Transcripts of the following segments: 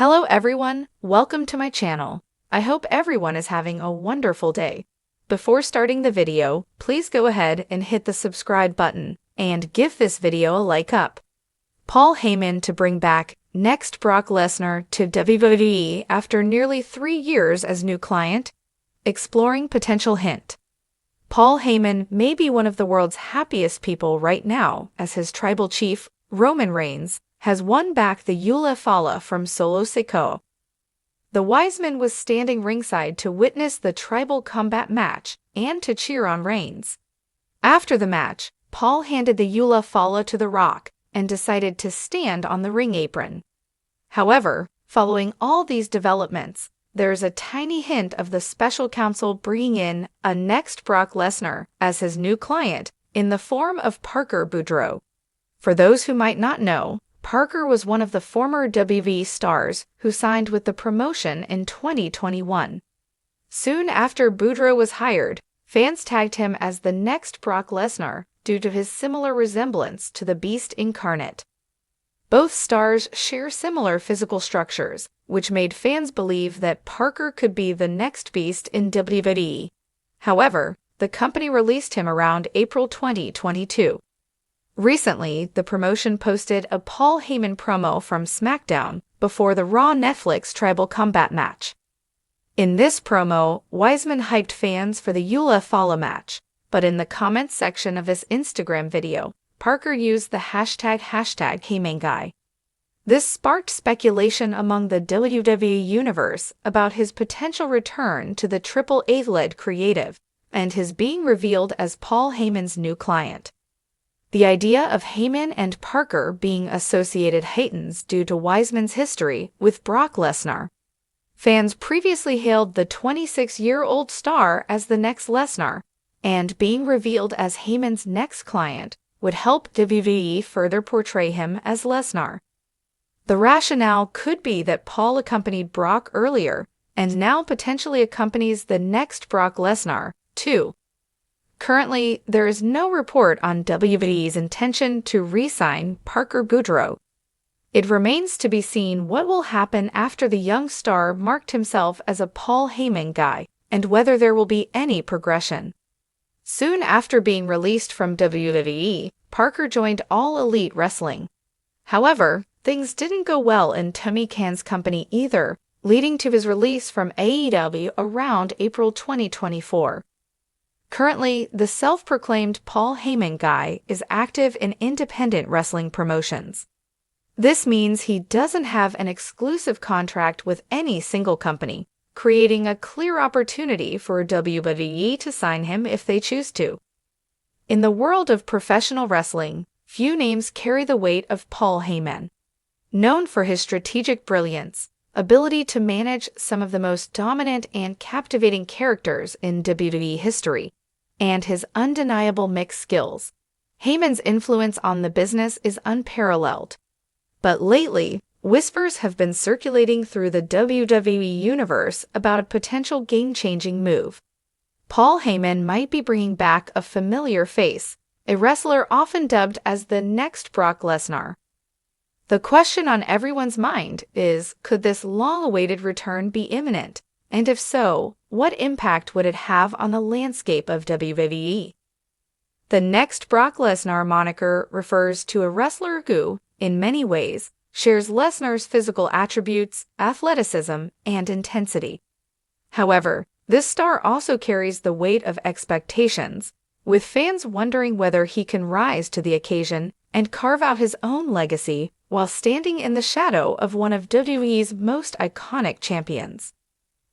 Hello everyone, welcome to my channel. I hope everyone is having a wonderful day. Before starting the video, please go ahead and hit the subscribe button and give this video a like up. Paul Heyman to bring back next Brock Lesnar to WWE after nearly 3 years as new client. Exploring potential hint. Paul Heyman may be one of the world's happiest people right now as his tribal chief, Roman Reigns, has won back the Wwe Fala from Solo Sikoa. The wise man was standing ringside to witness the tribal combat match and to cheer on Reigns. After the match, Paul handed the Wwe Fala to The Rock and decided to stand on the ring apron. However, following all these developments, there's a tiny hint of the special counsel bringing in a next Brock Lesnar as his new client in the form of Parker Boudreaux. For those who might not know, Parker was one of the former WWE stars who signed with the promotion in 2021. Soon after Boudreaux was hired, fans tagged him as the next Brock Lesnar due to his similar resemblance to the Beast incarnate. Both stars share similar physical structures, which made fans believe that Parker could be the next Beast in WWE. However, the company released him around April 2022. Recently, the promotion posted a Paul Heyman promo from SmackDown before the Raw Netflix Tribal Combat match. In this promo, Wiseman hyped fans for the Wwe Fala match, but in the comments section of his Instagram video, Parker used the hashtag #HeymanGuy. This sparked speculation among the WWE Universe about his potential return to the Triple A-led creative and his being revealed as Paul Heyman's new client. The idea of Heyman and Parker being associated heightens due to Wiseman's history with Brock Lesnar. Fans previously hailed the 26-year-old star as the next Lesnar, and being revealed as Heyman's next client would help WWE further portray him as Lesnar. The rationale could be that Paul accompanied Brock earlier and now potentially accompanies the next Brock Lesnar, too. Currently, there is no report on WWE's intention to re-sign Parker Boudreaux. It remains to be seen what will happen after the young star marked himself as a Paul Heyman guy and whether there will be any progression. Soon after being released from WWE, Parker joined All Elite Wrestling. However, things didn't go well in Tony Khan's company either, leading to his release from AEW around April 2024. Currently, the self-proclaimed Paul Heyman guy is active in independent wrestling promotions. This means he doesn't have an exclusive contract with any single company, creating a clear opportunity for WWE to sign him if they choose to. In the world of professional wrestling, few names carry the weight of Paul Heyman. Known for his strategic brilliance, ability to manage some of the most dominant and captivating characters in WWE history, and his undeniable mixed skills, Heyman's influence on the business is unparalleled. But lately, whispers have been circulating through the WWE Universe about a potential game-changing move. Paul Heyman might be bringing back a familiar face, a wrestler often dubbed as the next Brock Lesnar. The question on everyone's mind is, could this long-awaited return be imminent? And if so, what impact would it have on the landscape of WWE? The next Brock Lesnar moniker refers to a wrestler who, in many ways, shares Lesnar's physical attributes, athleticism, and intensity. However, this star also carries the weight of expectations, with fans wondering whether he can rise to the occasion and carve out his own legacy while standing in the shadow of one of WWE's most iconic champions.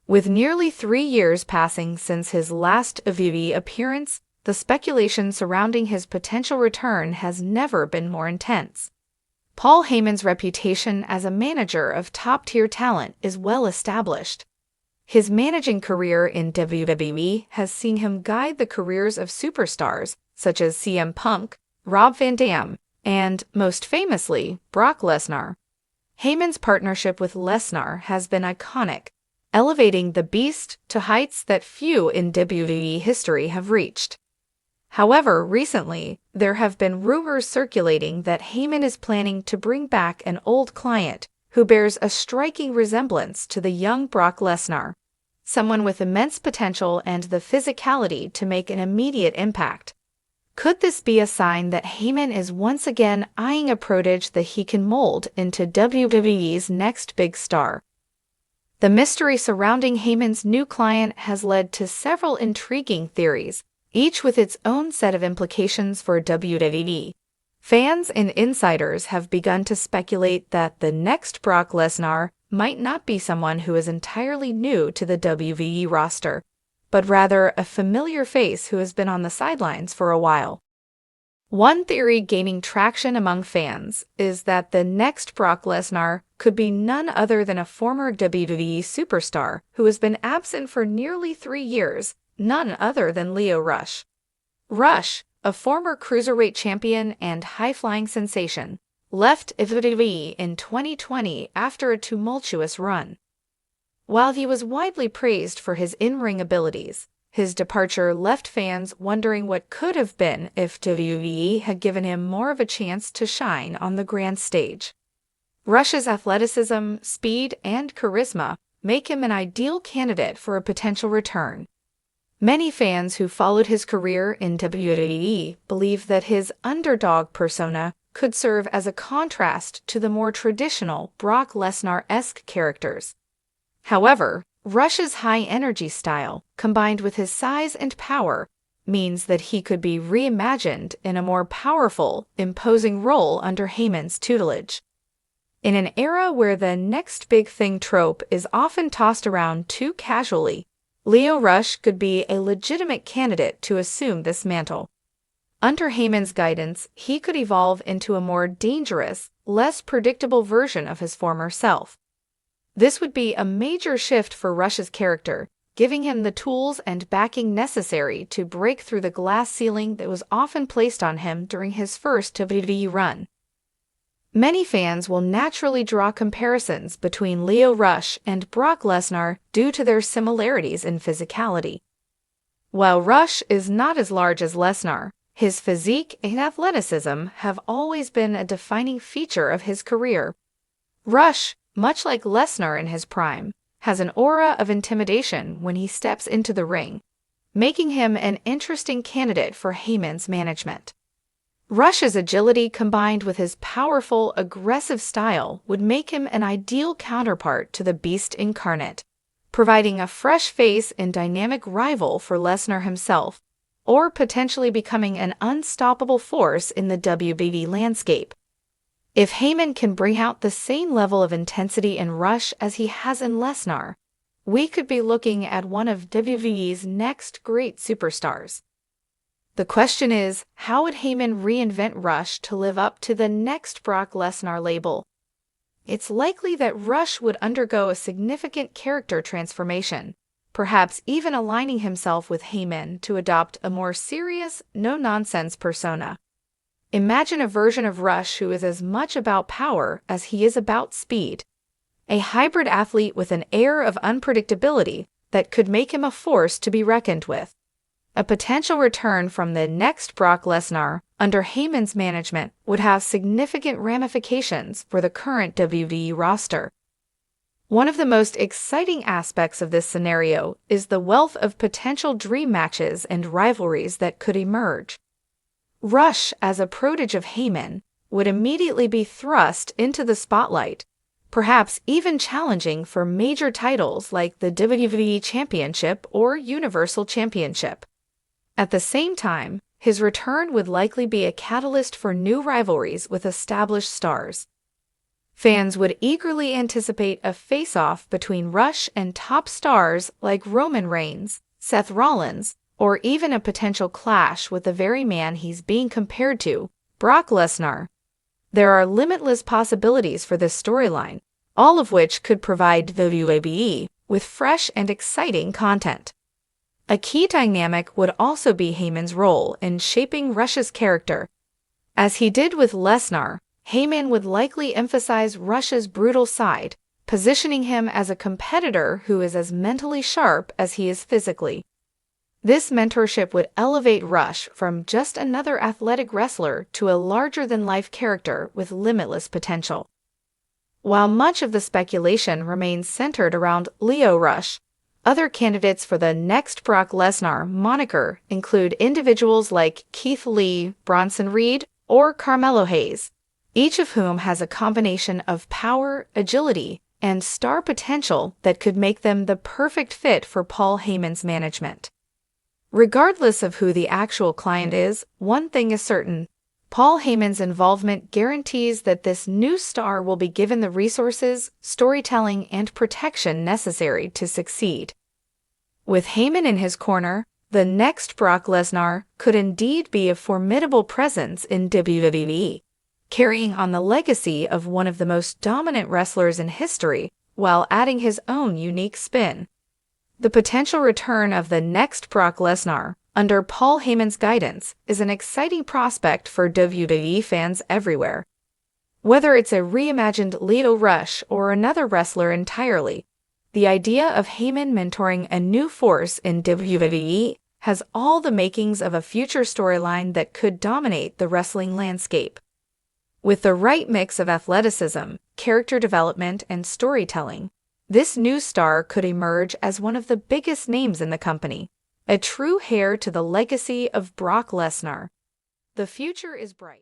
With nearly 3 years passing since his last WWE appearance, the speculation surrounding his potential return has never been more intense. Paul Heyman's reputation as a manager of top-tier talent is well established. His managing career in WWE has seen him guide the careers of superstars such as CM Punk, Rob Van Dam, and, most famously, Brock Lesnar. Heyman's partnership with Lesnar has been iconic, elevating the Beast to heights that few in WWE history have reached. However, recently, there have been rumors circulating that Heyman is planning to bring back an old client who bears a striking resemblance to the young Brock Lesnar, someone with immense potential and the physicality to make an immediate impact. Could this be a sign that Heyman is once again eyeing a protege that he can mold into WWE's next big star? The mystery surrounding Heyman's new client has led to several intriguing theories, each with its own set of implications for WWE. Fans and insiders have begun to speculate that the next Brock Lesnar might not be someone who is entirely new to the WWE roster, but rather a familiar face who has been on the sidelines for a while. One theory gaining traction among fans is that the next Brock Lesnar could be none other than a former WWE superstar who has been absent for nearly 3 years, none other than Lio Rush. Rush, a former cruiserweight champion and high-flying sensation, left WWE in 2020 after a tumultuous run. While he was widely praised for his in-ring abilities, his departure left fans wondering what could have been if WWE had given him more of a chance to shine on the grand stage. Rush's athleticism, speed, and charisma make him an ideal candidate for a potential return. Many fans who followed his career in WWE believe that his underdog persona could serve as a contrast to the more traditional Brock Lesnar-esque characters. However, Rush's high-energy style, combined with his size and power, means that he could be reimagined in a more powerful, imposing role under Heyman's tutelage. In an era where the next big thing trope is often tossed around too casually, Lio Rush could be a legitimate candidate to assume this mantle. Under Heyman's guidance, he could evolve into a more dangerous, less predictable version of his former self. This would be a major shift for Rush's character, giving him the tools and backing necessary to break through the glass ceiling that was often placed on him during his first WWE run. Many fans will naturally draw comparisons between Lio Rush and Brock Lesnar due to their similarities in physicality. While Rush is not as large as Lesnar, his physique and athleticism have always been a defining feature of his career. Rush, much like Lesnar in his prime, has an aura of intimidation when he steps into the ring, making him an interesting candidate for Heyman's management. Rush's agility combined with his powerful, aggressive style would make him an ideal counterpart to the Beast incarnate, providing a fresh face and dynamic rival for Lesnar himself, or potentially becoming an unstoppable force in the WWE landscape. If Heyman can bring out the same level of intensity in Rush as he has in Lesnar, we could be looking at one of WWE's next great superstars. The question is, how would Heyman reinvent Rush to live up to the next Brock Lesnar label? It's likely that Rush would undergo a significant character transformation, perhaps even aligning himself with Heyman to adopt a more serious, no-nonsense persona. Imagine a version of Rush who is as much about power as he is about speed, a hybrid athlete with an air of unpredictability that could make him a force to be reckoned with. A potential return from the next Brock Lesnar under Heyman's management would have significant ramifications for the current WWE roster. One of the most exciting aspects of this scenario is the wealth of potential dream matches and rivalries that could emerge. Rush, as a protege of Heyman, would immediately be thrust into the spotlight, perhaps even challenging for major titles like the WWE Championship or Universal Championship. At the same time, his return would likely be a catalyst for new rivalries with established stars. Fans would eagerly anticipate a face-off between Rush and top stars like Roman Reigns, Seth Rollins, or even a potential clash with the very man he's being compared to, Brock Lesnar. There are limitless possibilities for this storyline, all of which could provide WWE with fresh and exciting content. A key dynamic would also be Heyman's role in shaping Rush's character. As he did with Lesnar, Heyman would likely emphasize Rush's brutal side, positioning him as a competitor who is as mentally sharp as he is physically. This mentorship would elevate Rush from just another athletic wrestler to a larger-than-life character with limitless potential. While much of the speculation remains centered around Lio Rush, other candidates for the next Brock Lesnar moniker include individuals like Keith Lee, Bronson Reed, or Carmelo Hayes, each of whom has a combination of power, agility, and star potential that could make them the perfect fit for Paul Heyman's management. Regardless of who the actual client is, one thing is certain: Paul Heyman's involvement guarantees that this new star will be given the resources, storytelling, and protection necessary to succeed. With Heyman in his corner, the next Brock Lesnar could indeed be a formidable presence in WWE, carrying on the legacy of one of the most dominant wrestlers in history while adding his own unique spin. The potential return of the next Brock Lesnar under Paul Heyman's guidance is an exciting prospect for WWE fans everywhere. Whether it's a reimagined Lio Rush or another wrestler entirely, the idea of Heyman mentoring a new force in WWE has all the makings of a future storyline that could dominate the wrestling landscape. With the right mix of athleticism, character development, and storytelling, this new star could emerge as one of the biggest names in the company, a true heir to the legacy of Brock Lesnar. The future is bright.